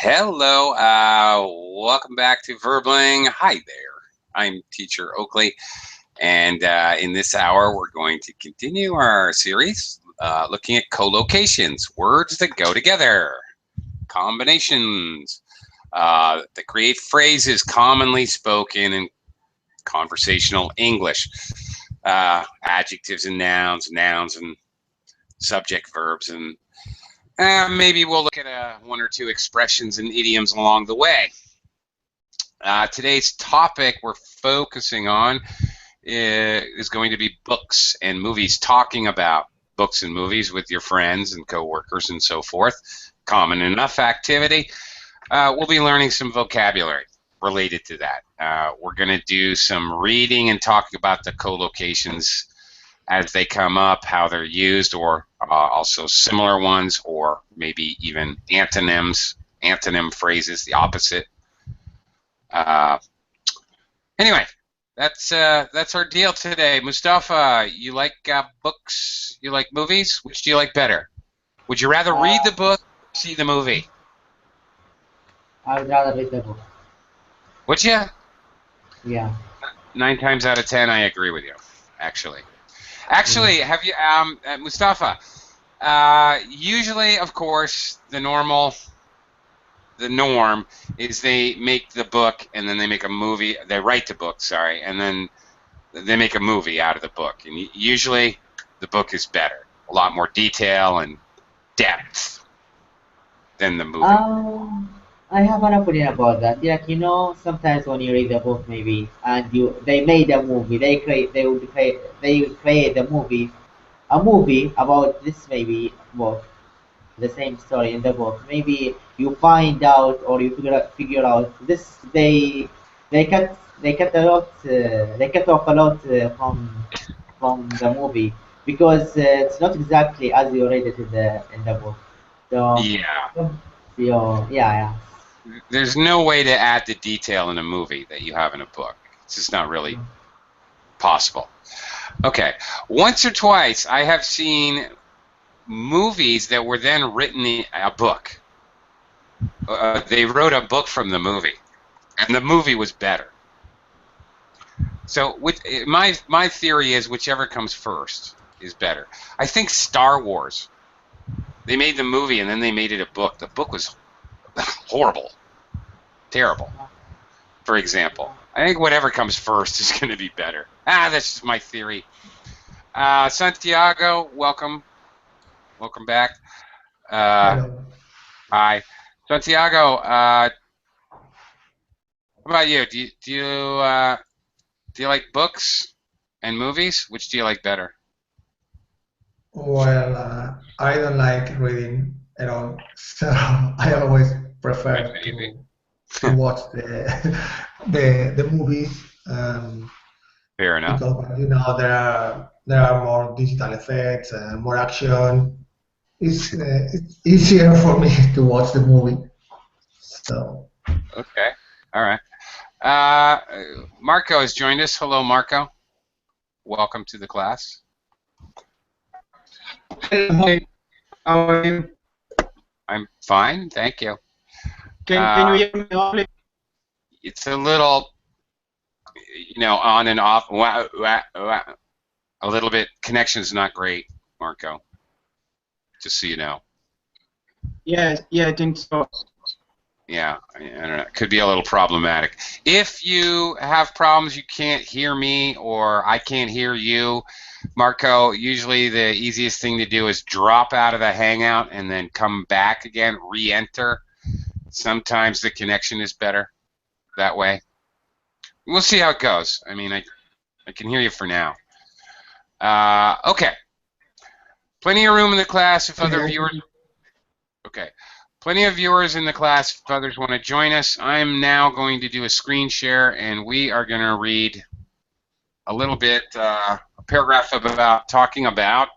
Hello, welcome back to Verbling. Hi there, I'm Teacher Oakley, and in this hour we're going to continue our series looking at collocations, words that go together, combinations that create phrases commonly spoken in conversational English, adjectives and nouns, nouns and subject verbs, and maybe we'll look at one or two expressions and idioms along the way. Today's topic we're focusing on is going to be books and movies, talking about books and movies with your friends and coworkers and so forth. Common enough activity. We'll be learning some vocabulary related to that. We're going to do some reading and talking about the collocations as they come up, how they're used, or also similar ones, or maybe even antonyms, antonym phrases, the opposite. Anyway, that's our deal today. Mustafa, you like books? You like movies? Which do you like better? Would you rather read the book or see the movie? I would rather read the book. Would you? Yeah. 9 times out of 10, I agree with you, actually. Actually, have you, Mustafa, usually, of course, the norm is they make the book and then they make a movie. They write the book, sorry, and then they make a movie out of the book. And usually the book is better, a lot more detail and depth than the movie. I have an opinion about that. Like, sometimes when you read a book, maybe, and they made a movie, they create a movie about this maybe book, the same story in the book. Maybe you find out or you figure out this they cut off a lot from the movie because it's not exactly as you read it in the book. So Yeah. yeah. There's no way to add the detail in a movie that you have in a book. It's just not really possible. Okay. Once or twice, I have seen movies that were then written in a book. They wrote a book from the movie, and the movie was better. So my theory is whichever comes first is better. I think Star Wars, they made the movie and then they made it a book. The book was horrible, terrible, for example. I think whatever comes first is going to be better. That's just my theory. Santiago, welcome back. Hello. Hi, Santiago. How about you? Do you like books and movies? Which do you like better? Well, I don't like reading at all, so I always That's prefer easy. to watch the movies Fair enough. because there are more digital effects and more action. It's easier for me to watch the movie. So Okay. All right. Marco has joined us. Hello, Marco. Welcome to the class. Hi, how are you? I'm fine, thank you. Can you hear me only? It's a little, on and off. A little bit. Connection's not great, Marco. Just so you know. Yes, yeah, I think so. Yeah, I don't know. It could be a little problematic. If you have problems, you can't hear me or I can't hear you, Marco, usually the easiest thing to do is drop out of the Hangout and then come back again, re-enter. Sometimes the connection is better that way. We'll see how it goes. I mean, I can hear you for now. Okay. Plenty of room in the class if other viewers... Okay. Plenty of viewers in the class if others want to join us. I'm now going to do a screen share, and we are going to read a little bit, a paragraph about talking about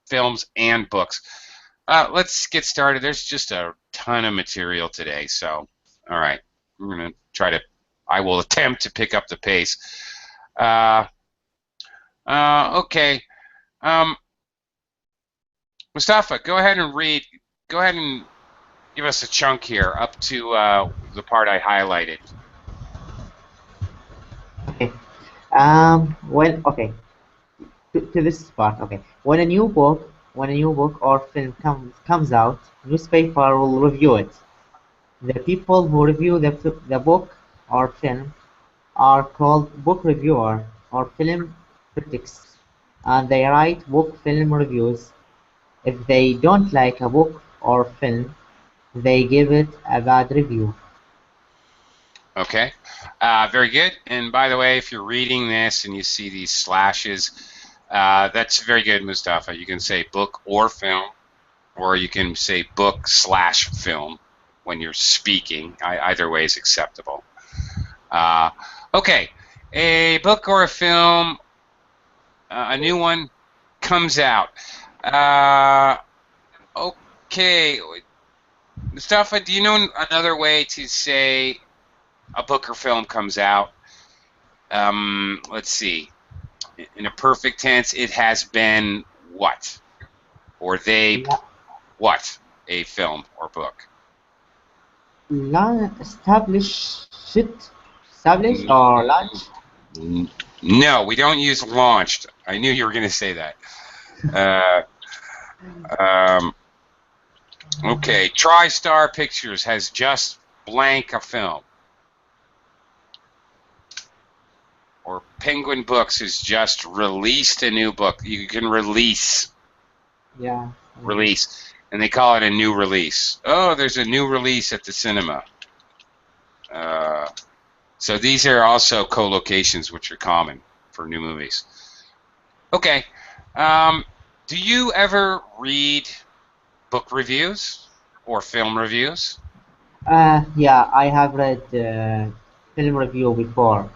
films and books. Let's get started. There's just a ton of material today, so all right. We're going to try to, I will attempt to pick up the pace. Okay. Mustafa, go ahead and read. Go ahead and give us a chunk here up to the part I highlighted. Okay. Okay. To this part. Okay. When a new book or film comes out, newspaper will review it. The people who review the book or film are called book reviewer or film critics, and they write book film reviews. If they don't like a book or film, they give it a bad review. Okay, very good. And by the way, if you're reading this and you see these slashes, that's very good, Mustafa. You can say book or film, or you can say book/film when you're speaking. Either way is acceptable. Okay, a book or a film, a new one comes out. Okay, Mustafa, do you know another way to say a book or film comes out? Let's see. In a perfect tense, it has been what? Or they La- what? A film or book. Establish it, establish or launch. No, we don't use launched. I knew you were going to say that. Uh, um, okay, TriStar Pictures has just blank a film. Or Penguin Books has just released a new book. You can release. Yeah. Release. And they call it a new release. Oh, there's a new release at the cinema. So these are also collocations, which are common for new movies. Okay. Do you ever read book reviews or film reviews? Yeah, I have read film review before.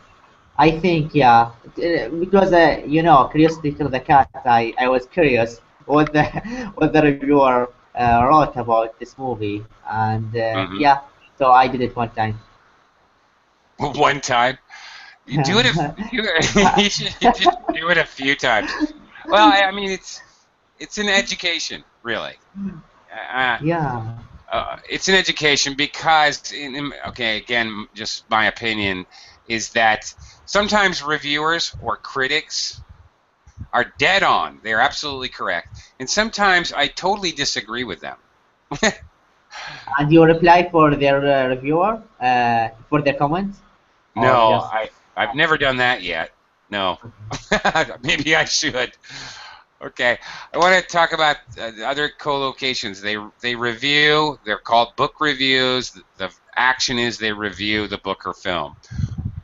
I think, yeah, because curiosity killed the cat. I was curious what the what the reviewer wrote about this movie, and Mm-hmm. yeah, so I did it one time. One time. You do it. You should do it a few times. Well, I mean, it's an education, really. Uh, Yeah. it's an education because, okay, again, just my opinion is that sometimes reviewers or critics are dead on. They're absolutely correct. And sometimes I totally disagree with them. And you reply for their reviewer for their comments, or No, just I've never done that yet. No. Maybe I should. Okay. I want to talk about other collocations. They review. They're called book reviews. The action is they review the book or film.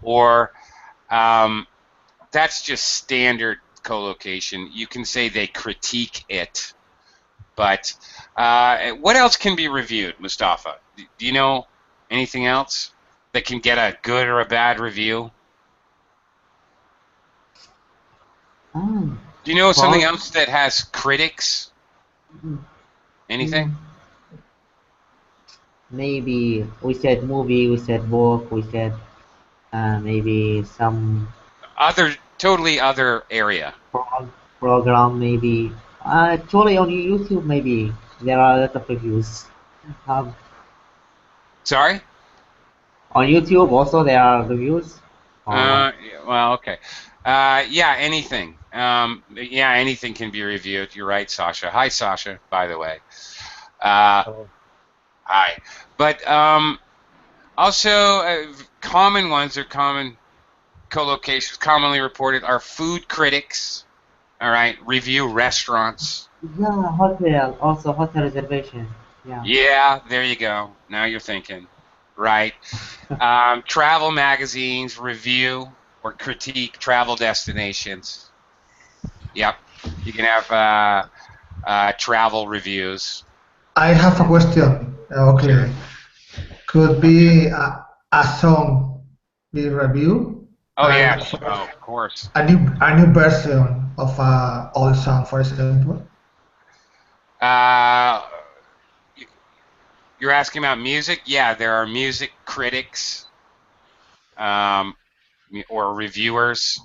Or that's just standard collocation. You can say they critique it. But what else can be reviewed, Mustafa? Do you know anything else that can get a good or a bad review? ah, Do you know something part. else that has critics? Anything? Mm, maybe we said movie, we said book, we said maybe some Totally other area. program, maybe actually on YouTube, maybe there are a lot of reviews. Um, Sorry? on YouTube also there are reviews, or what? Well, okay. Yeah, anything. Yeah, anything can be reviewed. You're right, Sasha. Hi, Sasha, by the way. Uh, Oh. hi. But also, common ones or common collocations commonly reported are food critics. All right, review restaurants. Yeah, hotel, also hotel reservation. Yeah. Yeah, there you go. Now you're thinking. Right. Travel magazines review or critique travel destinations. Yep. You can have travel reviews. I have a question. Sure. Okay, could be a song be review Oh, yeah. and Oh, of course. a new version of a old song, for example. Uh, you're asking about music? Yeah, there are music critics um, or reviewers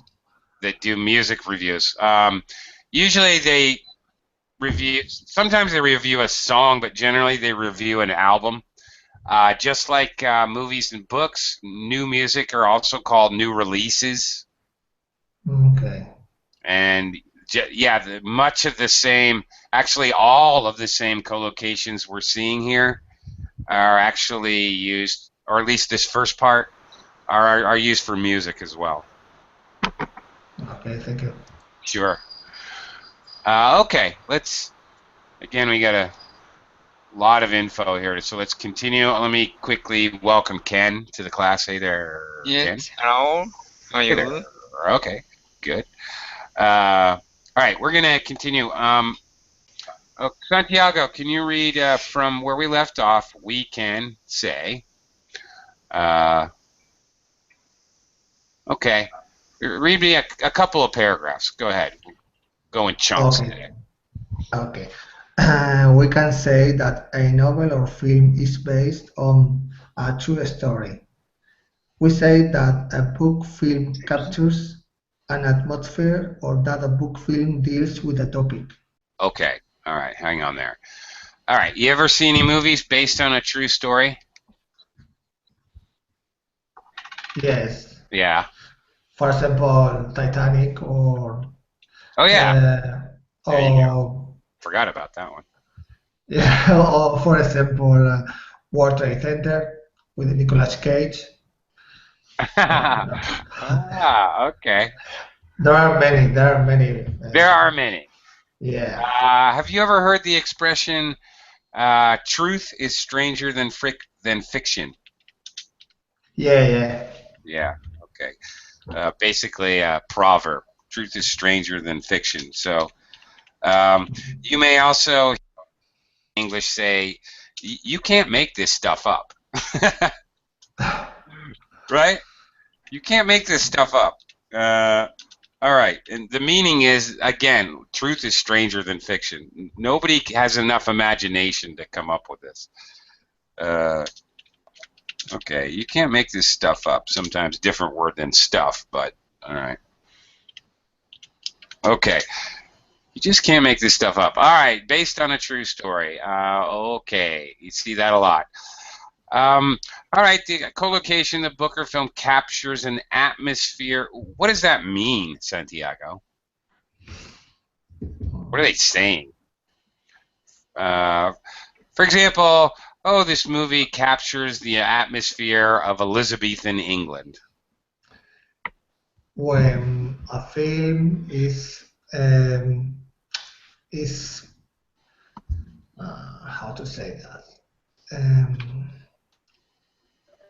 that do music reviews. Usually review. Sometimes they review a song, but generally they review an album. Just like movies and books, new music are also called new releases. Okay. And yeah, much of the same, actually all of the same collocations we're seeing here are actually used, or at least this first part, are used for music as well. Okay, thank you. Sure. Okay, again, we got a lot of info here, so let's continue. Let me quickly welcome Ken to the class. Hey there, Ken. Yes, hello. How are Hey you? there. Okay, good. All right, we're going to continue. Santiago, can you read from where we left off? We can say. Okay. Read me a couple of paragraphs. Go ahead. Go in chunks today. Okay. We can say that a novel or film is based on a true story. We say that a book film captures an atmosphere or that a book film deals with a topic. Okay. All right. Hang on there. All right. You ever see any movies based on a true story? Yes. Yeah. For example, Titanic or Oh, yeah. There you go. or Forgot about that one. yeah, or for example, World Trade Center with Nicolas Cage. Okay. There are many. There are many. There are many. Yeah. Have you ever heard the expression, truth is stranger than fiction? Yeah, yeah. Yeah, okay. Basically, a proverb. Truth is stranger than fiction. So you may also, in English, say, you can't make this stuff up. Right? You can't make this stuff up. All right, and the meaning is, again, truth is stranger than fiction. Nobody has enough imagination to come up with this. Okay, you can't make this stuff up. Sometimes different word than stuff, but all right. Okay, you just can't make this stuff up. All right, based on a true story. Okay, you see that a lot. All right, the collocation, the book or film captures an atmosphere. What does that mean, Santiago? What are they saying? For example, oh, this movie captures the atmosphere of Elizabethan England. When a film is how to say that?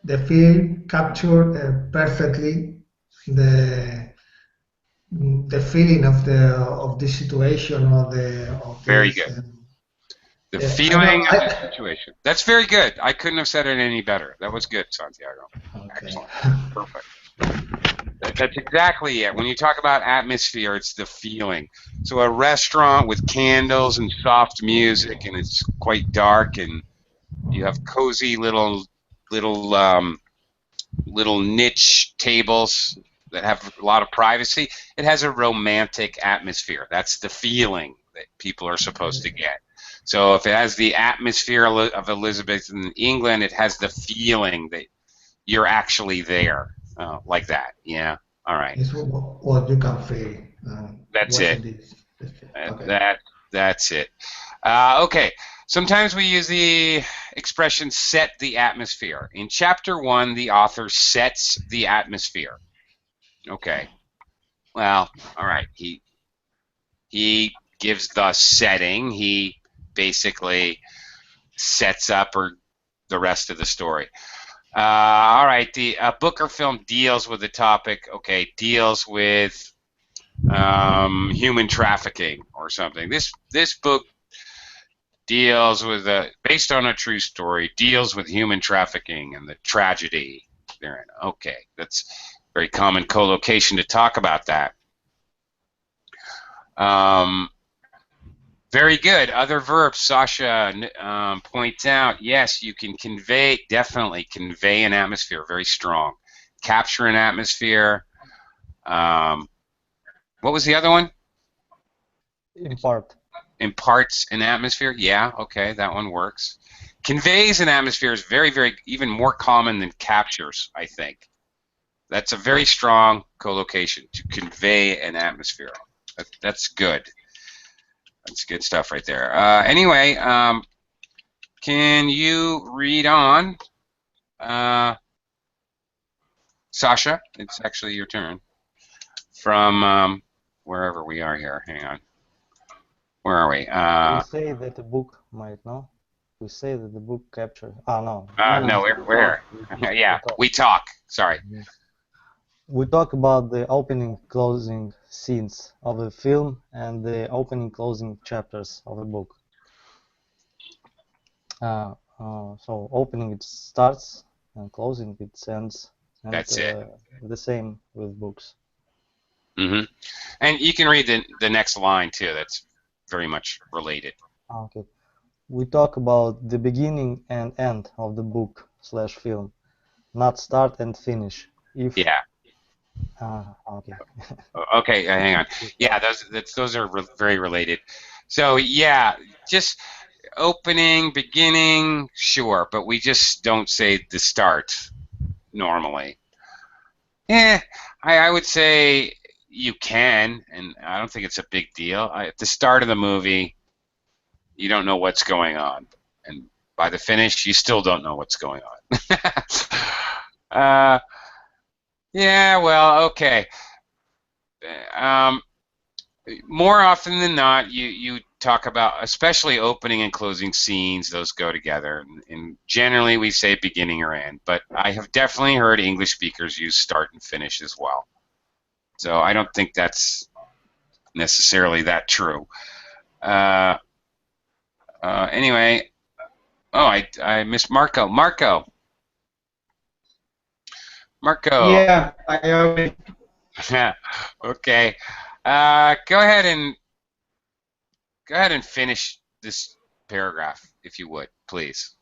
The film captured perfectly the the feeling of the situation or Very this. good. The Yeah, feeling of the situation. That's very good. I couldn't have said it any better. That was good, Santiago. Okay. Excellent. Perfect. That's exactly it. When you talk about atmosphere, it's the feeling. So a restaurant with candles and soft music, and it's quite dark, and you have cozy little niche tables that have a lot of privacy. It has a romantic atmosphere. That's the feeling that people are supposed to get. So if it has the atmosphere of Elizabethan England, it has the feeling that you're actually there, like that. Yeah. All right. It's what you can feel. That's it. Okay. That's it. Okay. Sometimes we use the expression "set the atmosphere." In Chapter 1, the author sets the atmosphere. Okay. Well, all right. He gives the setting. He basically sets up or the rest of the story. All right, the book or film deals with the topic. Okay, deals with human trafficking or something. This book deals with based on a true story. Deals with human trafficking and the tragedy therein. Okay, that's very common collocation to talk about that. Very good. Other verbs, Sasha points out, yes, you can definitely convey an atmosphere, very strong. Capture an atmosphere. What was the other one? Impart. imparts an atmosphere. Yeah, okay, that one works. Conveys an atmosphere is very, very, even more common than captures, I think. That's a very strong collocation, to convey an atmosphere. That's good. That's good stuff right there. Anyway, can you read on? Sasha, it's actually your turn. From wherever we are here. Hang on. Where are we? We say that the book might know. We say that the book captured. No. No, where? Yeah, we talk. Sorry. We talk about the opening, closing scenes of a film and the opening, closing chapters of a book. So opening it starts and closing it ends. And, That's it. The same with books. Mm-hmm. And you can read the next line too. That's very much related. Okay. We talk about the beginning and end of the book / film, not start and finish. Yeah. Okay. Okay, hang on. Yeah, those are very related. So yeah, just opening, beginning, sure, but we just don't say the start normally. I would say you can, and I don't think it's a big deal. At the start of the movie, you don't know what's going on, and by the finish, you still don't know what's going on. Yeah, well, okay. More often than not, you talk about, especially opening and closing scenes, those go together. And generally, we say beginning or end. But I have definitely heard English speakers use start and finish as well. So I don't think that's necessarily that true. Anyway, I missed Marco. Marco. Yeah, I already. Okay. Go ahead and finish this paragraph, if you would, please.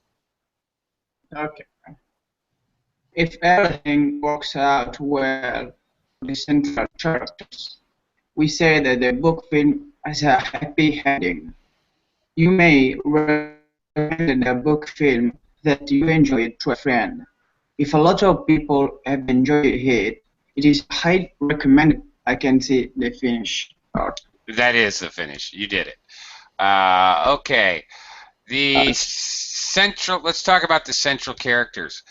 Okay. If everything works out well for the central characters, we say that the book film has a happy ending. You may recommend a book film that you enjoyed to a friend. If a lot of people have enjoyed it, it is highly recommended. I can see the finish part. That is the finish. You did it. Okay. The central. Let's talk about the central characters.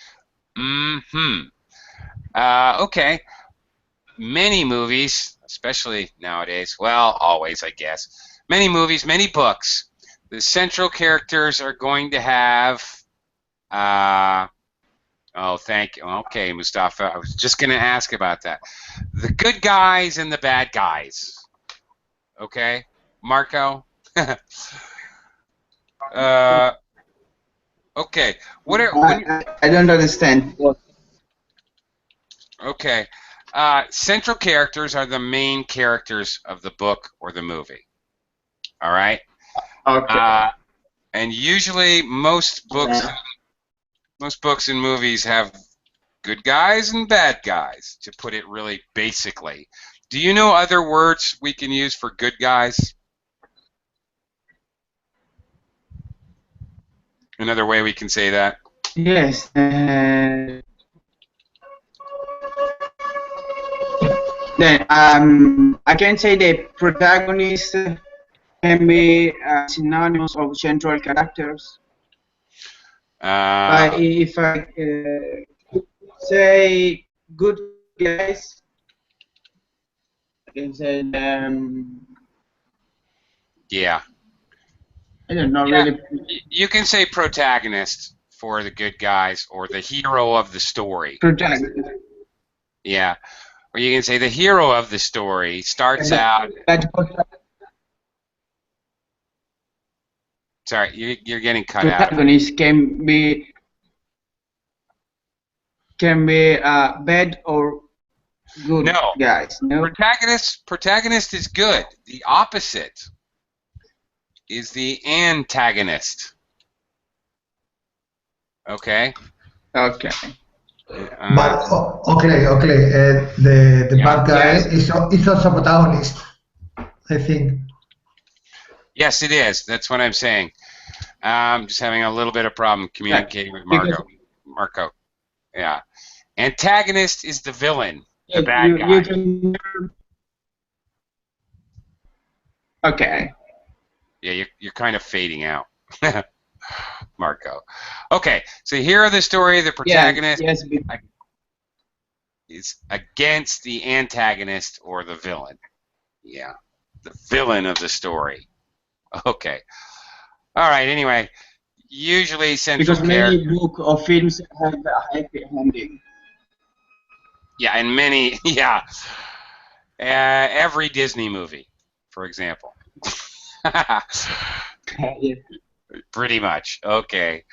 Okay. Many movies, especially nowadays. Well, always, I guess. Many movies, many books. The central characters are going to have. Oh, thank you. Okay, Mustafa. I was just going to ask about that. The good guys and the bad guys. Okay, Marco. Okay. I don't understand. Okay. Central characters are the main characters of the book or the movie. All right. Okay. And usually, most books and movies have good guys and bad guys, to put it really basically. Do you know other words we can use for good guys? Another way we can say that? Yes. Then I can say the protagonist can be synonymous of central characters. If I say good guys, I can say Yeah. I don't know Yeah. really. You can say protagonist for the good guys, or the hero of the story. Protagonist. Yeah. Or you can say the hero of the story starts out. Sorry, you're getting cut out. Protagonist can be bad or good No. guys. No. Protagonist is good. The opposite is the antagonist. Okay. But okay. The bad guy is also protagonist, I think. Yes, it is. That's what I'm saying. I'm just having a little bit of problem communicating with Because Marco. Yeah. Antagonist is the villain, the yeah, bad you guy. can. Okay. Yeah, you're kind of fading out, Marco. Okay, so here are the story. The Yes, protagonist yes. is against the antagonist or the villain. Yeah, the villain of the story. Okay. All right. Anyway, usually central Because many character. book or films have a happy ending. Yeah, and many. Yeah, every Disney movie, for example. Yeah. Pretty much. Okay.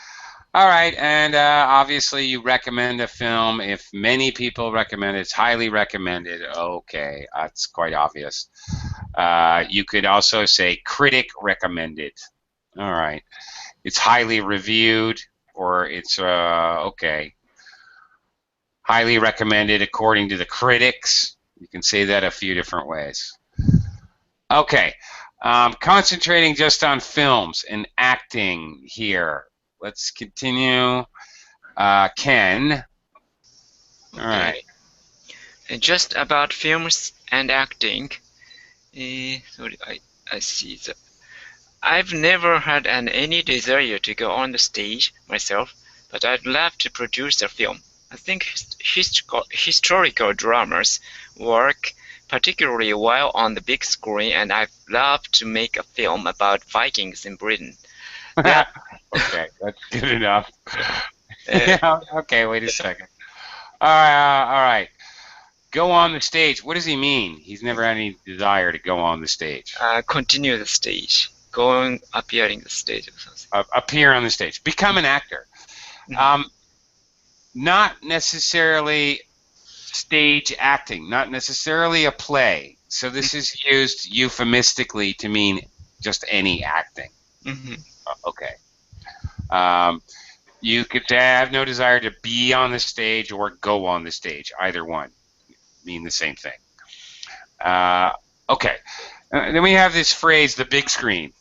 All right, and obviously you recommend a film. If many people recommend it, it's highly recommended. Okay, that's quite obvious. You could also say critic recommended. All right, it's highly reviewed, or it's okay, highly recommended according to the critics. You can say that a few different ways. Okay, concentrating just on films and acting here. Let's continue. Ken. All right. Okay. Just about films and acting. Sorry, I see that. I've never had any desire to go on the stage myself, but I'd love to produce a film. I think historical dramas work particularly well on the big screen, and I'd love to make a film about Vikings in Britain. That, Okay, that's good enough. uh, Yeah, okay, wait a second. All right. Go on the stage. What does he mean? He's never had any desire to go on the stage. continue the stage, going appearing the stage or something. Appear on the stage. Become an actor. Not necessarily stage acting, not necessarily a play. So this is used euphemistically to mean just any acting. Mhm. Okay. You could say, I have no desire to be on the stage or go on the stage. Either one mean the same thing. Okay. Then we have this phrase, the big screen.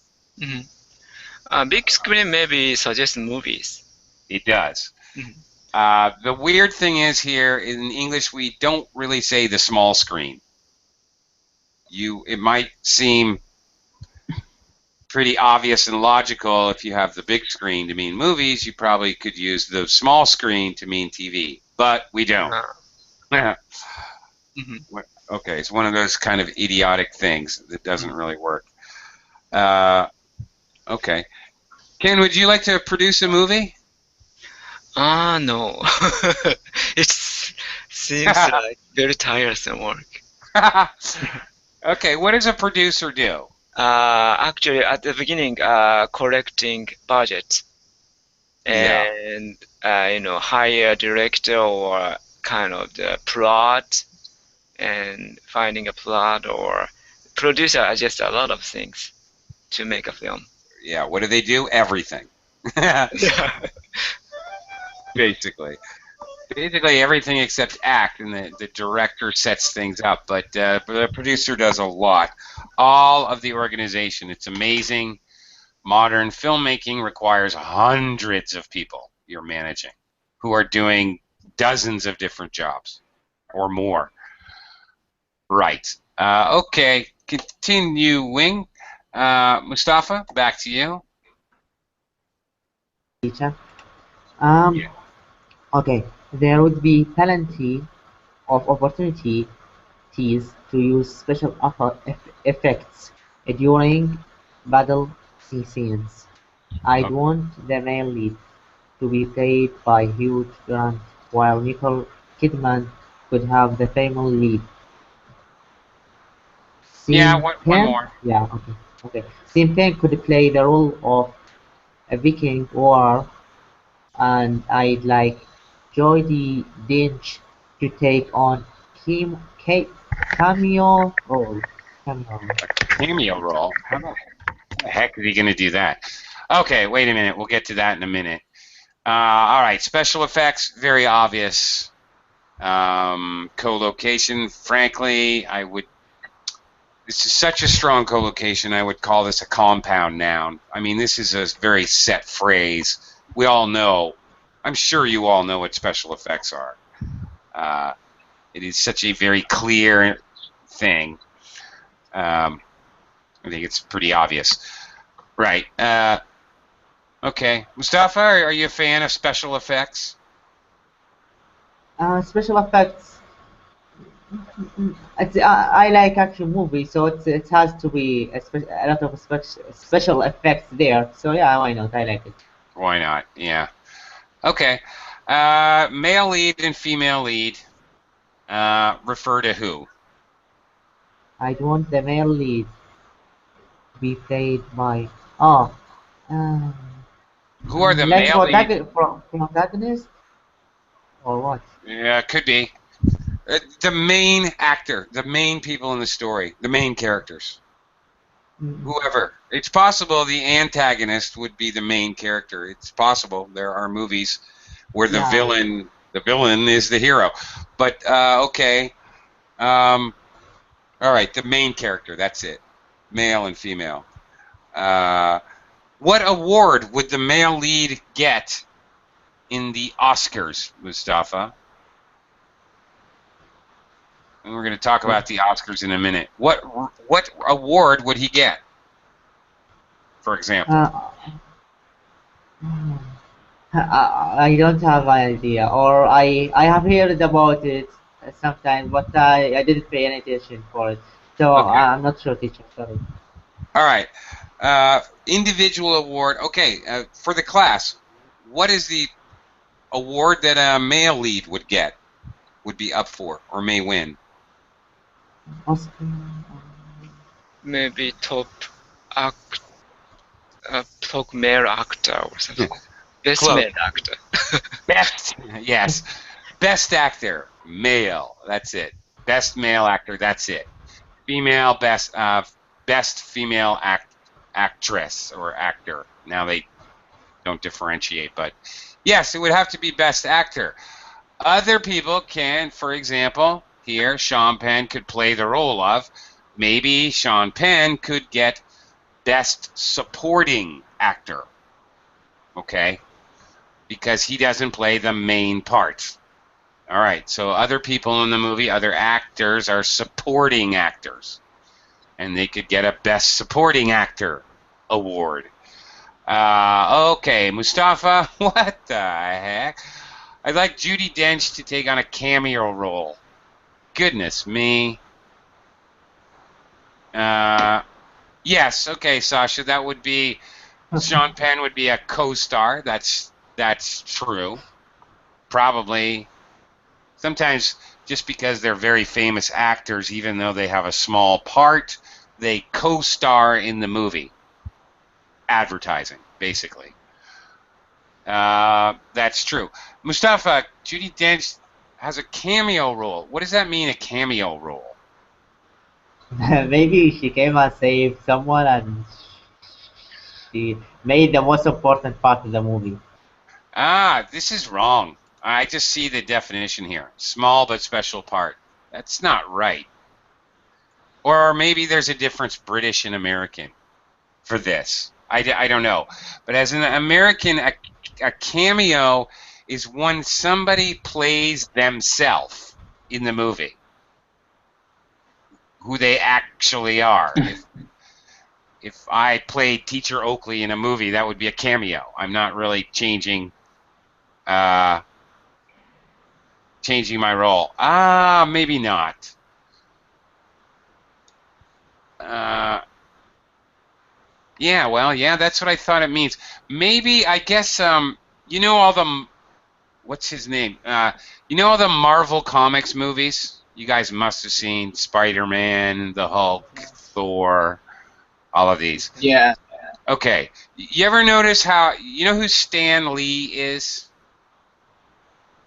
Big screen maybe suggests movies. It does. The weird thing is here, in English, we don't really say the small screen. It might seem pretty obvious and logical if you have the big screen to mean movies. You probably could use the small screen to mean TV, but we don't. Okay, it's one of those kind of idiotic things that doesn't really work. Okay. Ken, would you like to produce a movie? No. It seems like very tiresome work. Okay, what does a producer do? Actually, at the beginning, collecting budget and hire a director or kind of the plot and finding a plot, or producer are just a lot of things to make a film. Yeah, what do they do? Everything. Basically everything except act, and the director sets things up, but the producer does a lot. All of the organization. It's amazing. Modern filmmaking requires hundreds of people you're managing who are doing dozens of different jobs or more. Right. Okay, continuing. Mustafa, back to you. Teacher. Okay, there would be plenty of opportunities to use special effects during battle scenes. I'd want the male lead to be played by Hugh Grant, while Nicole Kidman could have the female lead. Yeah, Sean one Penn, more. yeah, okay. Sean Penn could play the role of a Viking war, and I'd like Jodie Dench to take on Kim cameo role. Cameo role. Cameo role. How the heck is he going to do that? Okay, wait a minute. We'll get to that in a minute. All right, special effects, very obvious. Co-location, frankly, I would This is such a strong collocation, I would call this a compound noun. I mean, this is a very set phrase. We all know, I'm sure you all know what special effects are. It is such a very clear thing. I think it's pretty obvious. Right. Okay. Mustafa, are you a fan of special effects? Special effects. I like action movies, so it has to be a lot of special effects there. So yeah, why not? I like it. Why not? Yeah. Okay. Male lead and female lead refer to who? I want the male lead to be played by uh, Who are the like male lead? protagonist or what? Yeah, could be. The main actor, the main people in the story, the main characters. Mm, Whoever. It's possible the antagonist would be the main character. It's possible. There are movies where the yeah. villain is the hero. But okay. All right, the main character, that's it. Male and female. What award would the male lead get in the Oscars, Mustafa? And we're going to talk about the Oscars in a minute. What award would he get, for example? I don't have an idea, or I have heard about it sometimes, but I didn't pay any attention for it, so Okay. I'm not sure, teacher. Sorry. All right. Individual award. Okay. For the class, what is the award that a male lead would get, would be up for, or may win? Oscar. Maybe top male actor or something. Best Close. male actor. Best. Yes. Best actor, male. That's it. Best male actor. That's it. Female best female actress or actor. Now they don't differentiate, but yes, it would have to be best actor. Other people can, for example, here Sean Penn could play the role of. Maybe Sean Penn could get best supporting actor. Okay? Because he doesn't play the main part. All right, so other people in the movie, other actors, are supporting actors. And they could get a Best Supporting Actor award. Okay, Mustafa, what the heck? I'd like Judi Dench to take on a cameo role. Goodness me. Yes, okay, Sasha, that would be, Sean Penn would be a co-star. That's true. Probably. Sometimes just because they're very famous actors, even though they have a small part, they co-star in the movie. Advertising, basically. That's true. Mustafa, Judi Dench has a cameo role. What does that mean, a cameo role? Maybe she came and saved someone, and she made the most important part of the movie. This is wrong. I just see the definition here. Small but special part. That's not right. Or maybe there's a difference, British and American, for this. I don't know. But as an American, a cameo is when somebody plays themselves in the movie, who they actually are. If I played Teacher Oakley in a movie, that would be a cameo. I'm not really changing my role. Maybe not. Yeah, well, yeah, that's what I thought it means. Maybe, I guess, you know all the, what's his name? You know all the Marvel Comics movies? You guys must have seen Spider-Man, the Hulk, Thor, all of these. Yeah. Okay. You ever notice how, you know who Stan Lee is?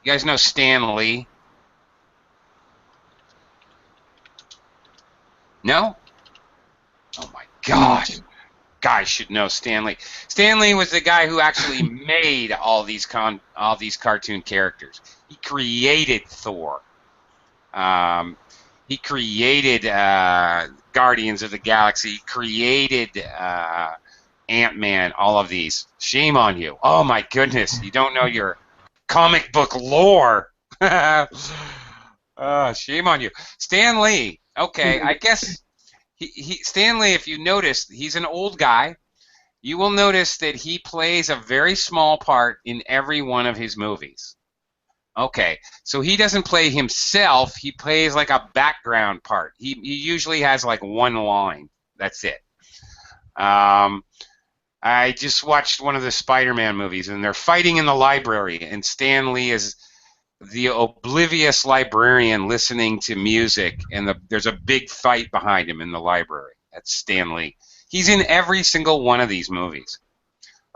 You guys know Stan Lee? No? Oh my gosh. Guys should know Stan Lee. Stan Lee was the guy who actually made all these cartoon characters. He created Thor. He created God Guardians of the Galaxy, created Ant-Man, all of these. Shame on you. Oh my goodness, you don't know your comic book lore. Shame on you. Stan Lee. Okay, I guess Stan Lee, if you notice, he's an old guy. You will notice that he plays a very small part in every one of his movies. Okay, so he doesn't play himself. He plays like a background part. He usually has like one line. That's it. I just watched one of the Spider-Man movies, and they're fighting in the library, and Stan Lee is the oblivious librarian listening to music, and there's a big fight behind him in the library. That's Stan Lee. He's in every single one of these movies.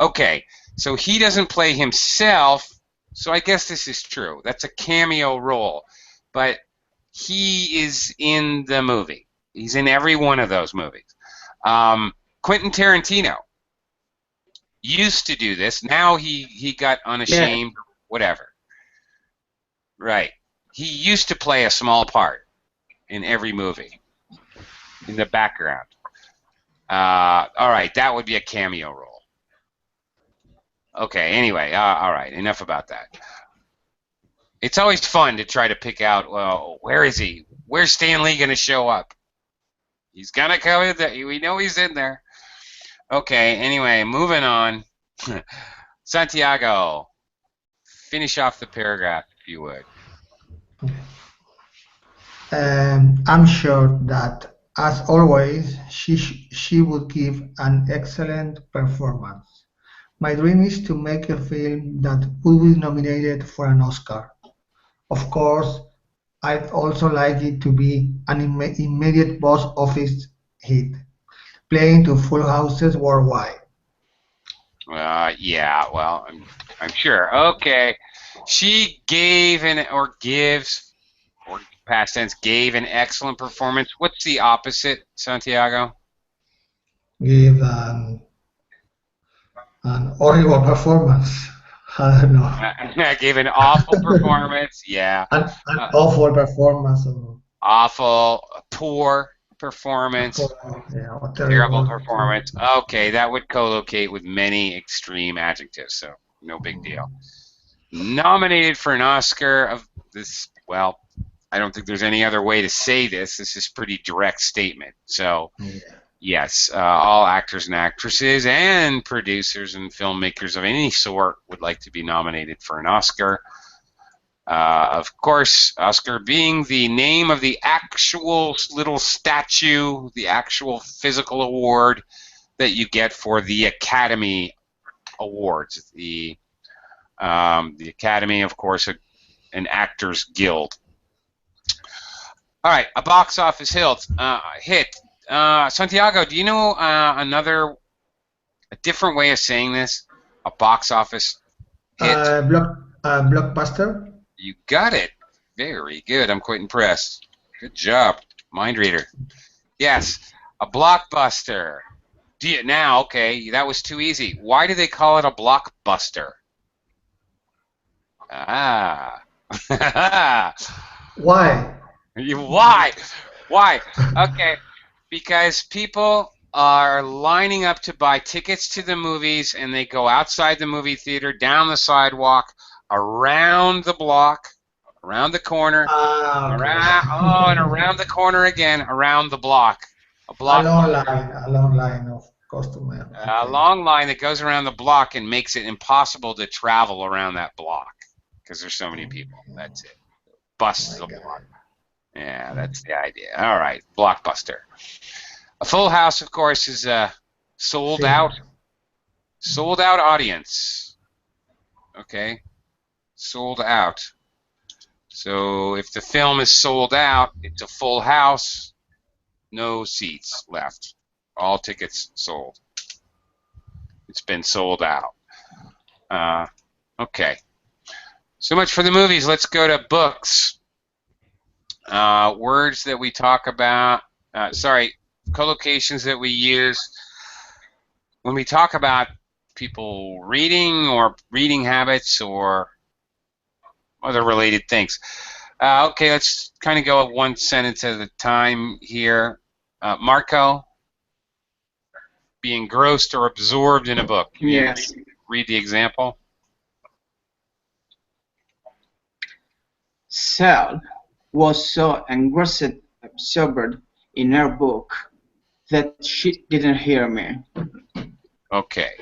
Okay, so he doesn't play himself, so I guess this is true. That's a cameo role, but he is in the movie. He's in every one of those movies. Quentin Tarantino used to do this. Now he got unashamed, whatever. Right. He used to play a small part in every movie, in the background. All right, that would be a cameo role. Okay, anyway, all right, enough about that. It's always fun to try to pick out, well, where is he? Where's Stan Lee going to show up? He's going to come in there. We know he's in there. Okay, anyway, moving on. Santiago, finish off the paragraph, if you would. I'm sure that, as always, she would give an excellent performance. My dream is to make a film that would be nominated for an Oscar. Of course, I'd also like it to be an immediate box office hit, playing to full houses worldwide. Yeah, well, I'm sure. Okay, she gave or gives, or past tense, gave an excellent performance. What's the opposite, Santiago? Give an horrible performance. I don't know. Gave an awful performance. Yeah. An awful performance. Awful, poor performance. Yeah, or Terrible terrible. performance. Okay, that would collocate with many extreme adjectives, so no big deal. Nominated for an Oscar of this, well, I don't think there's any other way to say this. This is a pretty direct statement. So, yes, all actors and actresses and producers and filmmakers of any sort would like to be nominated for an Oscar. Of course, Oscar being the name of the actual little statue, the actual physical award that you get for the Academy Awards. The Academy, of course, an Actors Guild. All right, a box office hit. Santiago, do you know a different way of saying this? A box office hit? Blockbuster. You got it. Very good. I'm quite impressed. Good job, mind reader. Yes, a blockbuster. Now, okay, that was too easy. Why do they call it a blockbuster? Why? Why? Okay, because people are lining up to buy tickets to the movies, and they go outside the movie theater, down the sidewalk, around the block, around the corner, Okay. and around the corner again, around the block. A long line of customers. A long line that goes around the block and makes it impossible to travel around that block because there's so many people. That's it. Busts the block. Yeah, that's the idea. All right, blockbuster. A full house, of course, is a sold out audience. Okay, sold out. So if the film is sold out, it's a full house, no seats left, all tickets sold. It's been sold out. Okay. So much for the movies. Let's go to books. Words that we talk about. Collocations that we use when we talk about people reading or reading habits or other related things. Okay, let's kind of go one sentence at a time here. Marco, be engrossed or absorbed in a book. Can you Yes. read the example? Sal was so engrossed, absorbed in her book that she didn't hear me. Okay.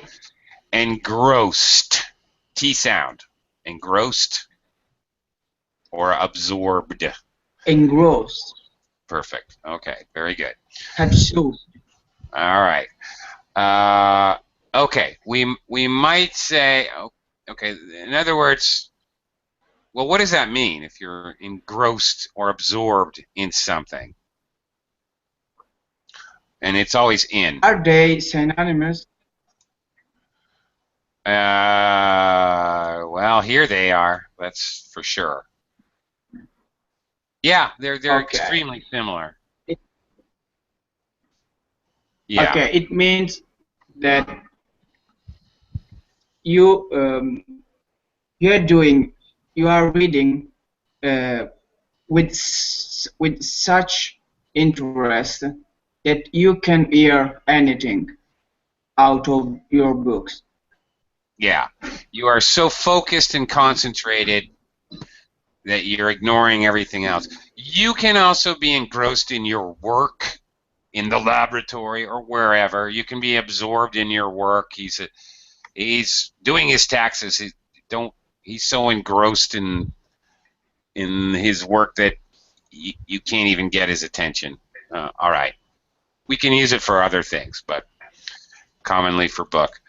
Engrossed. T sound. Engrossed or absorbed. Engrossed, Perfect. Okay. Very good. absorbed. All right. Okay. We might say. Okay. In other words, well, what does that mean if you're engrossed or absorbed in something? And it's always in. Are they synonymous? Well, here they are. That's for sure. Yeah, they're Okay. extremely similar. It, Yeah. Okay, it means that you you are reading uh, with such interest that you can hear anything out of your books. Yeah. You are so focused and concentrated that you're ignoring everything else. You can also be engrossed in your work in the laboratory or wherever. You can be absorbed in your work. He's doing his taxes. He's so engrossed in his work that you can't even get his attention. All right. We can use it for other things, but commonly for book.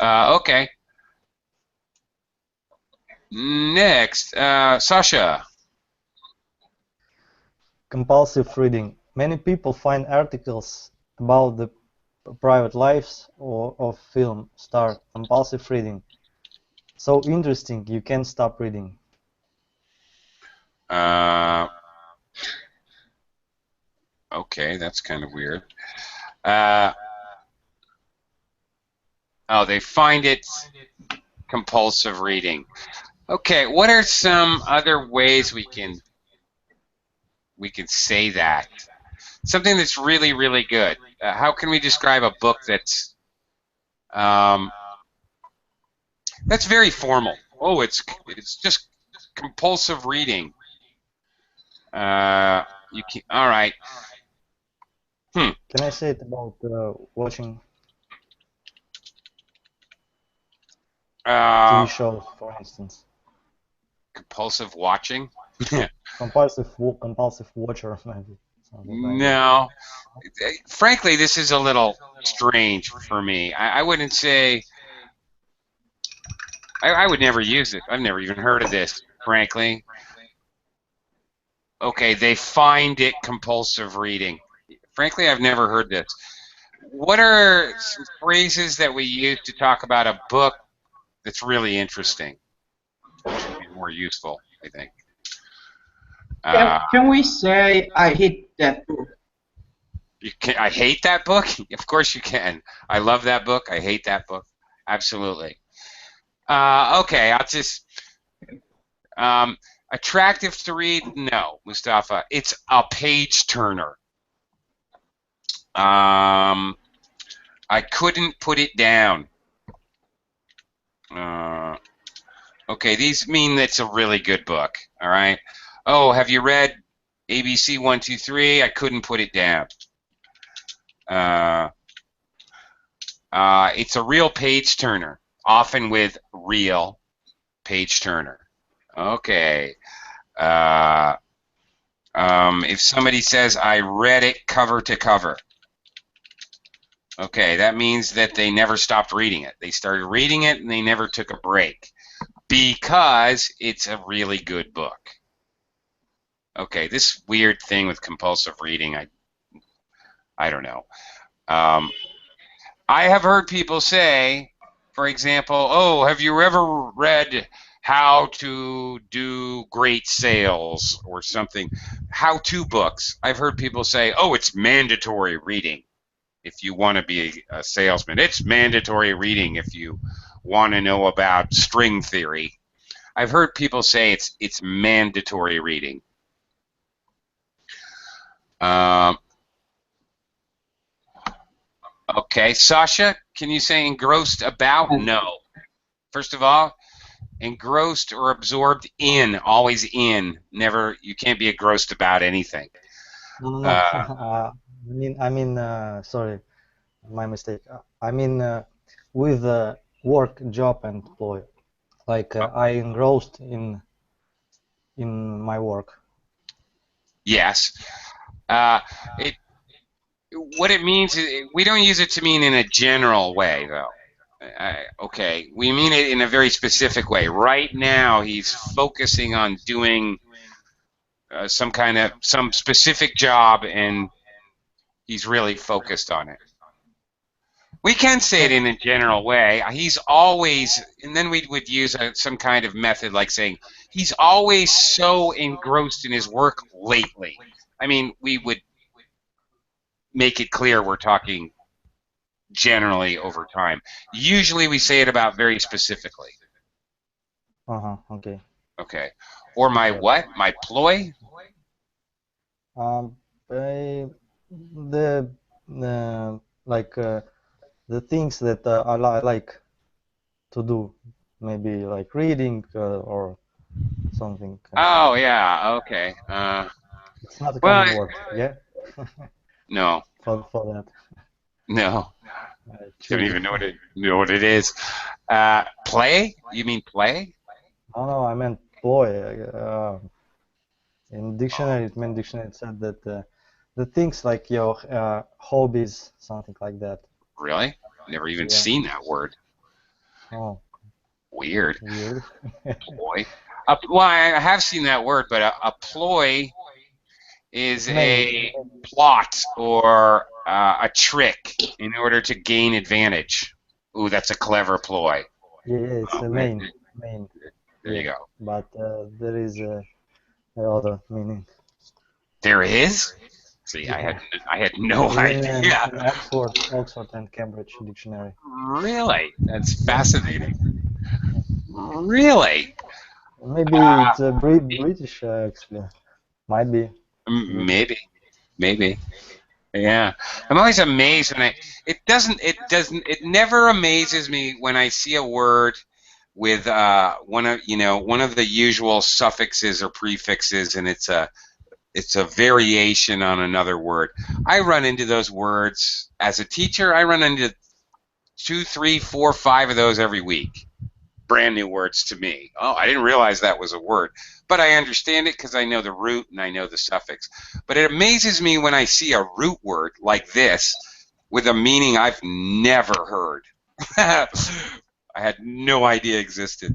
Okay. Next, Sasha. Compulsive reading. Many people find articles about the private lives or of film star compulsive reading so interesting you can't stop reading. Okay, that's kind of weird. Oh, they find it compulsive reading. Okay, what are some other ways we can say that? Something that's really, really good. How can we describe a book that's very formal? Oh, it's just compulsive reading. You can, all right. Can I say it about watching TV shows, for instance? Compulsive watching? compulsive watcher, maybe. No. Frankly, this is a little strange for me. I wouldn't say. I would never use it. I've never even heard of this, frankly. Okay, they find it compulsive reading. Frankly, I've never heard this. What are some phrases that we use to talk about a book that's really interesting? And more useful, I think. Can we say I hate that book? I hate that book? Of course you can. I love that book. I hate that book. Absolutely. Okay, I'll just... attractive to read? No, Mustafa. It's a page turner. I couldn't put it down. Okay, these mean it's a really good book. All right. Oh, have you read ABC 123? I couldn't put it down. It's a real page turner, often with real page turner. Okay. If somebody says, I read it cover to cover, okay, that means that they never stopped reading it. They started reading it and they never took a break because it's a really good book. Okay, this weird thing with compulsive reading, I don't know. I have heard people say, for example, oh, have you ever read How to Do Great Sales or something? How-to books. I've heard people say, oh, it's mandatory reading if you want to be a salesman. It's mandatory reading if you want to know about string theory. I've heard people say it's mandatory reading. Okay, Sasha, can you say engrossed about? No. First of all, engrossed or absorbed in, always in. Never, you can't be engrossed about anything. No, no, no. Uh, Sorry, my mistake. I mean, with work, job, and employ. Like I engrossed in my work. yes. It what it means is we don't use it to mean in a general way, though. Okay, we mean it in a very specific way. Right now, he's focusing on doing some specific job, and he's really focused on it. We can say it in a general way. He's always, and then we would use some kind of method like saying, he's always so engrossed in his work lately. I mean, we would make it clear we're talking generally over time. Usually we say it about very specifically. Okay. Okay. Or my Got it. what? My ploy? Um, the like the things that I like to do, maybe like reading or something. Oh, yeah. Okay. It's not a Well, common word, yeah, no. for that. No. Don't Tricky. even know what it is. Play? You mean play? Oh no, I meant boy. In dictionary, it meant dictionary. It said that the things like your hobbies, something like that. Really? Never even Yeah. seen that word. Oh, Weird. weird. Ploy. Well, I have seen that word, but a ploy is It meant a plot or a trick in order to gain advantage. Ooh, that's a clever ploy. yeah, it's Oh, a main. there you Yeah, go. but there is other meaning. There is? See, Yeah. I had no Even idea. in Oxford and Cambridge dictionary. Really? That's fascinating. Really? Maybe it's a British actually. Might be British. Maybe. Yeah. I'm always amazed when it never amazes me when I see a word with one of the usual suffixes or prefixes, and it's a variation on another word. I run into those words as a teacher. I run into 2, 3, 4, 5 of those every week. Brand new words to me. Oh, I didn't realize that was a word, but I understand it because I know the root and I know the suffix. But it amazes me when I see a root word like this with a meaning I've never heard. I had no idea existed.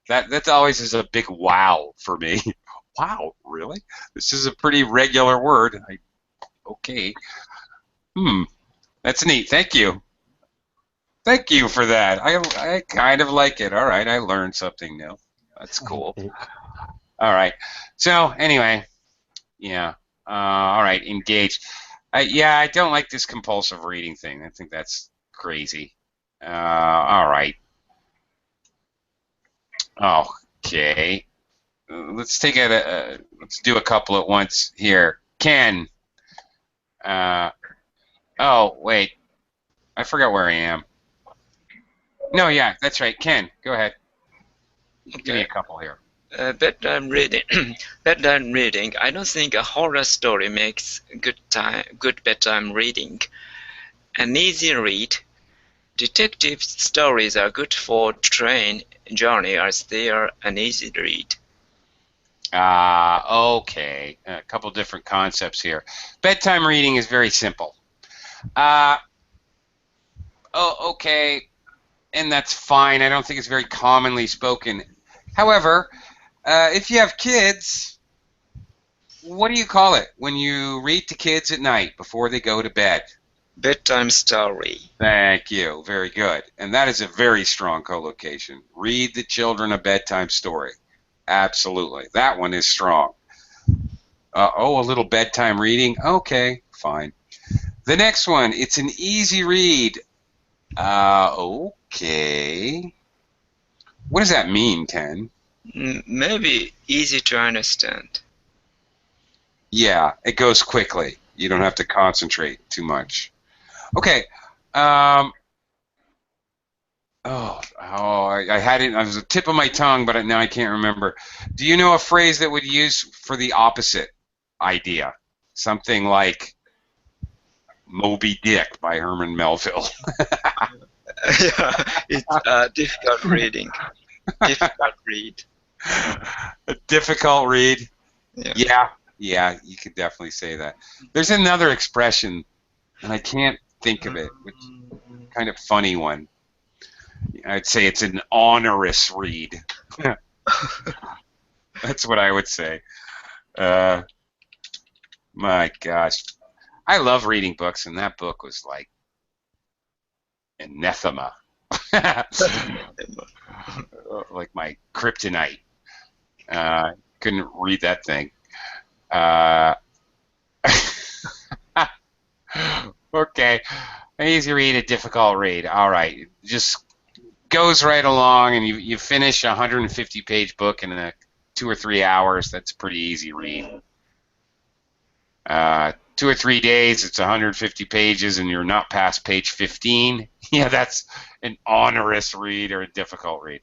That always is a big wow for me. Wow, really? This is a pretty regular word. Okay. That's neat. Thank you. Thank you for that. I kind of like it. All right, I learned something new. That's cool. Okay. All right. So anyway, yeah. All right, engaged. Yeah, I don't like this compulsive reading thing. I think that's crazy. All right. Okay. Let's let's do a couple at once here. Ken. Oh, wait. I forgot where I am. No, yeah, that's right. Ken, go ahead. Give me a couple here. Bedtime reading. Bedtime reading. I don't think a horror story makes good bedtime reading. An easy read. Detective stories are good for train journey as they are an easy read. Okay. A couple different concepts here. Bedtime reading is very simple. Okay, and that's fine. I don't think it's very commonly spoken. However, if you have kids, what do you call it when you read to kids at night before they go to bed? Bedtime story. Thank you. Very good. And that is a very strong collocation. Read the children a bedtime story. Absolutely. That one is strong. A little bedtime reading. Okay, fine. The next one, it's an easy read. Okay. What does that mean, Ken? Maybe easy to understand. Yeah, it goes quickly. You don't have to concentrate too much. Okay, Um, I had it. It was the tip of my tongue, but now I can't remember. Do you know a phrase that would use for the opposite idea? Something like Moby Dick by Herman Melville. Yeah, it's difficult reading. Difficult read. A difficult read. Yeah. Yeah, you could definitely say that. There's another expression, and I can't think of it, which kind of funny one. I'd say it's an onerous read. That's what I would say. My gosh. I love reading books, and that book was like anathema. Like my kryptonite. Couldn't read that thing. Okay. An easy read, a difficult read. All right. Just goes right along, and you finish a 150-page book in 2 or 3 hours. That's a pretty easy read. 2 or 3 days, it's 150 pages, and you're not past page 15. Yeah, that's an onerous read or a difficult read.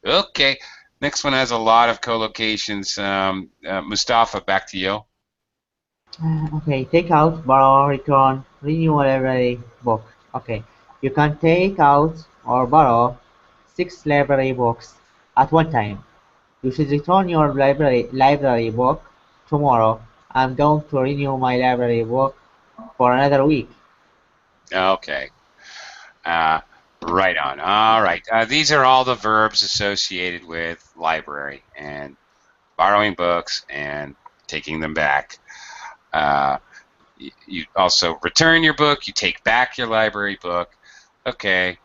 Okay. Next one has a lot of collocations. Mustafa, back to you. Okay, take out, borrow, return, renew library book. Okay, you can take out or borrow 6 library books at one time. You should return your library book tomorrow. I'm going to renew my library book for another week. Okay. Right on. All right. These are all the verbs associated with library and borrowing books and taking them back. You also return your book. You take back your library book. Okay.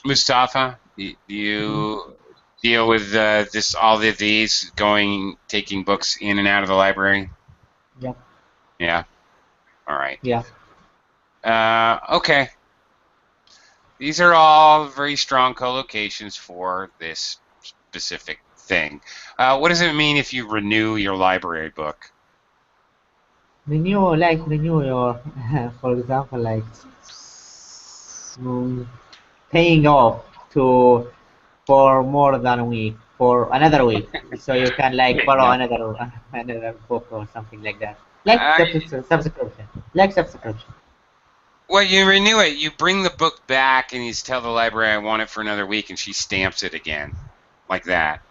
Mustafa, do you deal with all of these taking books in and out of the library? Yeah. Yeah. All right. Yeah. Okay. These are all very strong collocations for this specific thing. What does it mean if you renew your library book? Renew your, for example, like paying off for more than a week, for another week, so you can like borrow Yeah. another book or something like that, Uh, subscription. well, you renew it. You bring the book back, and you tell the library, "I want it for another week," and she stamps it again, like that.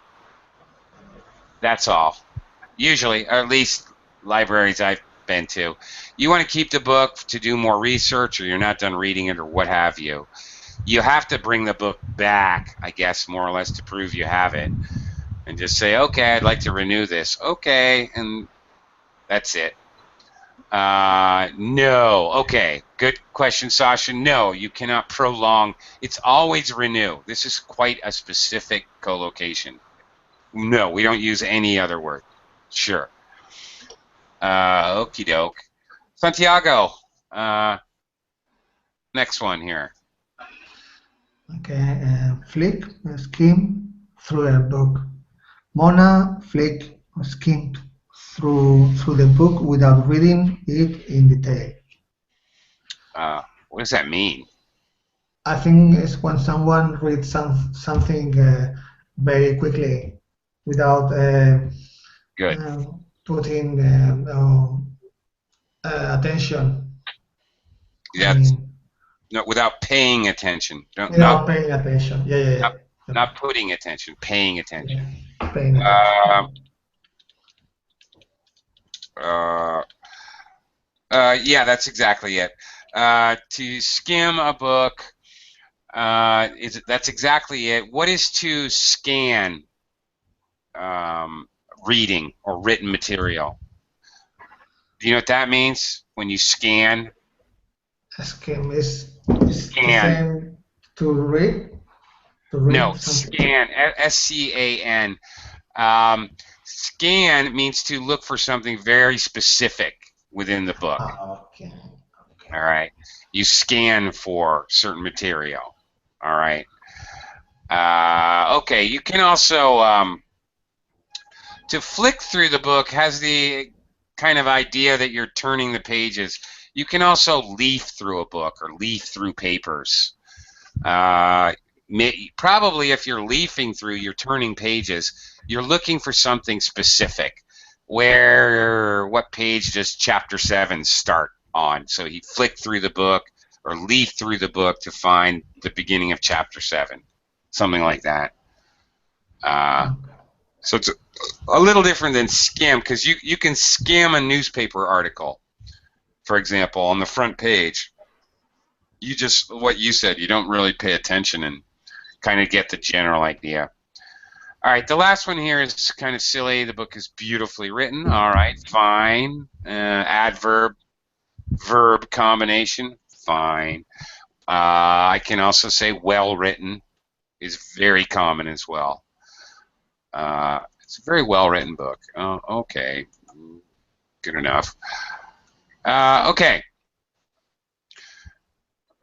That's all. Usually, or at least libraries I've been to. You want to keep the book to do more research, or you're not done reading it, or what have you. You have to bring the book back, I guess, more or less to prove you have it. And just say, okay, I'd like to renew this. Okay, and that's it. No. Okay, good question, Sasha. No, you cannot prolong. It's always renew. This is quite a specific collocation. No, we don't use any other word. Sure. Okie doke. Santiago, next one here. Okay, flick, skim through a book. Mona flicked or skimmed through the book without reading it in detail. What does that mean? I think it's when someone reads something very quickly without Good. putting attention. I That's mean, no, without paying attention. without paying attention. Yeah. Not putting attention, paying attention. Yeah, paying attention. Yeah, that's exactly it. To skim a book, that's exactly it. What is to scan reading or written material? Do you know what that means when you scan? Skim is Scan. the same to read. To read No, something. scan. SCAN. Scan means to look for something very specific within the book. Okay. All right. You scan for certain material. All right. Okay. You can also to flick through the book has the kind of idea that you're turning the pages. You can also leaf through a book or leaf through papers. Probably if you're leafing through, you're turning pages, you're looking for something specific. What page does chapter 7 start on? So he flicked through the book or leafed through the book to find the beginning of chapter 7, something like that. So it's a little different than skim, because you can skim a newspaper article, for example, on the front page. You just, what you said, you don't really pay attention and kind of get the general idea. All right, the last one here is kind of silly. The book is beautifully written. All right, fine. Adverb, verb combination, fine. I can also say well written is very common as well. It's a very well written book. Oh, okay, good enough. Okay.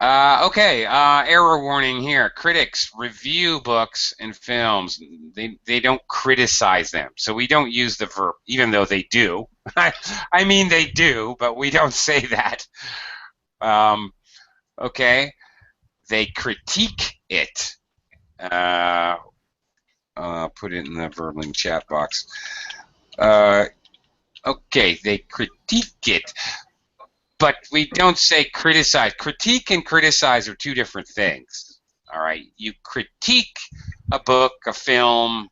Error warning here. Critics review books and films. They don't criticize them. So we don't use the verb, even though they do. I mean, they do, but we don't say that. Okay. They critique it. I'll put it in the Verling chat box. Okay, they critique it. But we don't say criticize. Critique and criticize are two different things. All right, you critique a book, a film,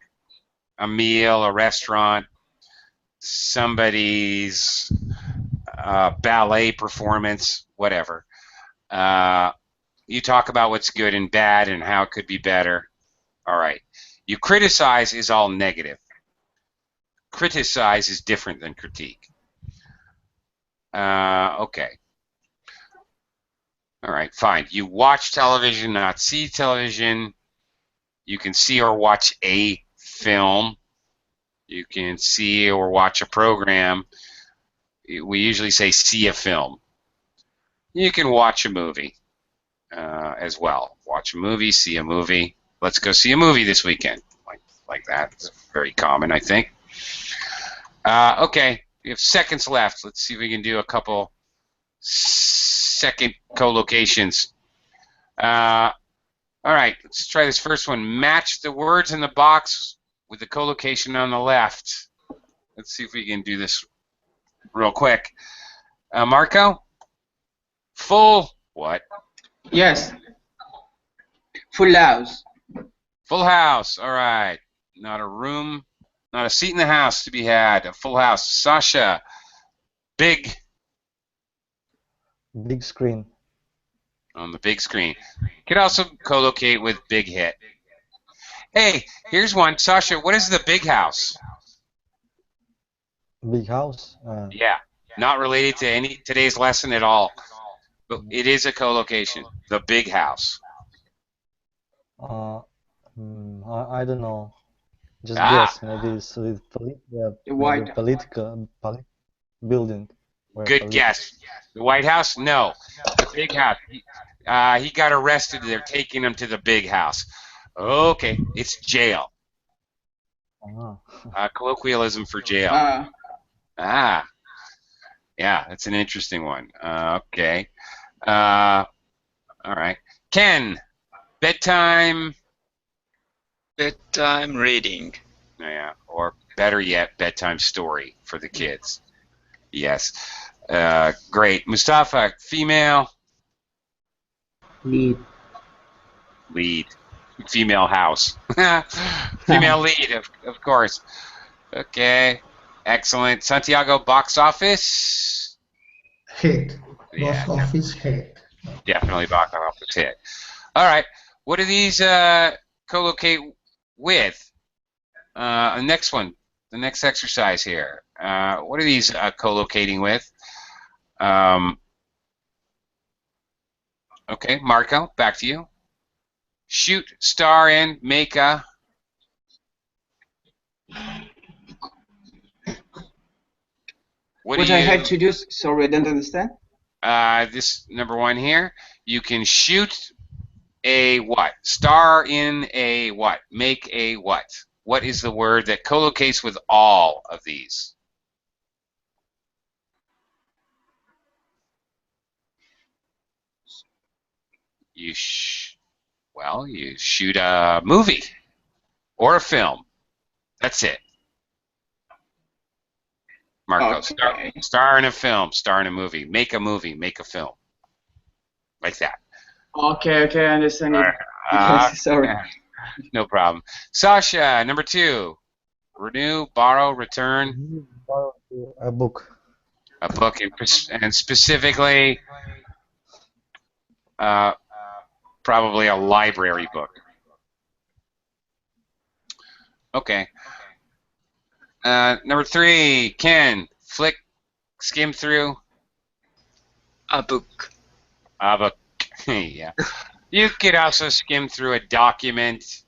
a meal, a restaurant, somebody's ballet performance, whatever. You talk about what's good and bad and how it could be better. All right. You criticize is all negative. Criticize is different than critique. Okay. All right, fine. You watch television, not see television. You can see or watch a film. You can see or watch a program. We usually say see a film. You can watch a movie as well. Watch a movie, see a movie. Let's go see a movie this weekend. Like that. It's very common, I think. Okay, we have seconds left. Let's see if we can do a couple second collocations. All right, let's try this first one. Match the words in the box with the collocation on the left. Let's see if we can do this real quick. Marco? Full what? Yes. Full house. Full house. All right. Not a room, not a seat in the house to be had. A full house. Sasha? Big. Big screen. On the big screen. Could also collocate with big hit. Hey, here's one. Sasha, what is the big house? Big house. Yeah, not related to today's lesson at all. But it is a collocation. The big house. I don't know. Just Ah. guess. Maybe it's with The White political building. Good guess. The White House? No. The big house. He got arrested. They're taking him to the big house. Okay, it's jail. Colloquialism for jail. Yeah, that's an interesting one. Okay. All right. Ken, bedtime. Bedtime reading. Yeah, or better yet, bedtime story for the kids. Yes. Great. Mustafa, female. Lead. Female house. Female lead, of course. Okay. Excellent. Santiago, box office. Hit. Yeah, Box office hit. definitely box office hit. All right. What do these collocate with? Next one. The next exercise here. What are these collocating with? Okay, Marco, back to you. Shoot, star in, make a. What I had to do, sorry, I don't understand. This number one here. You can shoot a what? Star in a what? Make a what? What is the word that collocates with all of these? You you shoot a movie or a film. That's it. Marco, Okay. star in a film, star in a movie, make a film. Like that. Okay, I understand All it. right. Yes, sorry. No problem. Sasha, number 2. Renew, borrow, return. Borrow a book. A book, and specifically, probably a library book. Okay. Number 3, Ken, flick, skim through. A book. A book. Yeah. You could also skim through a document,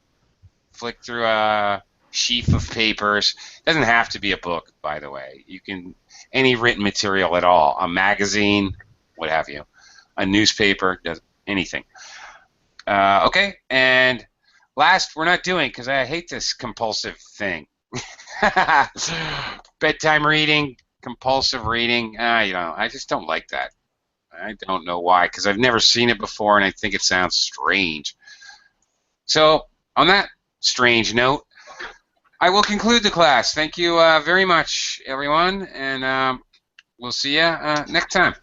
flick through a sheaf of papers. Doesn't have to be a book, by the way. You can any written material at all, a magazine, what have you, a newspaper, anything. Okay, and last, we're not doing, because I hate this compulsive thing. Bedtime reading, compulsive reading. I just don't like that. I don't know why, because I've never seen it before, and I think it sounds strange. So, on that strange note, I will conclude the class. Thank you very much, everyone, and we'll see you next time.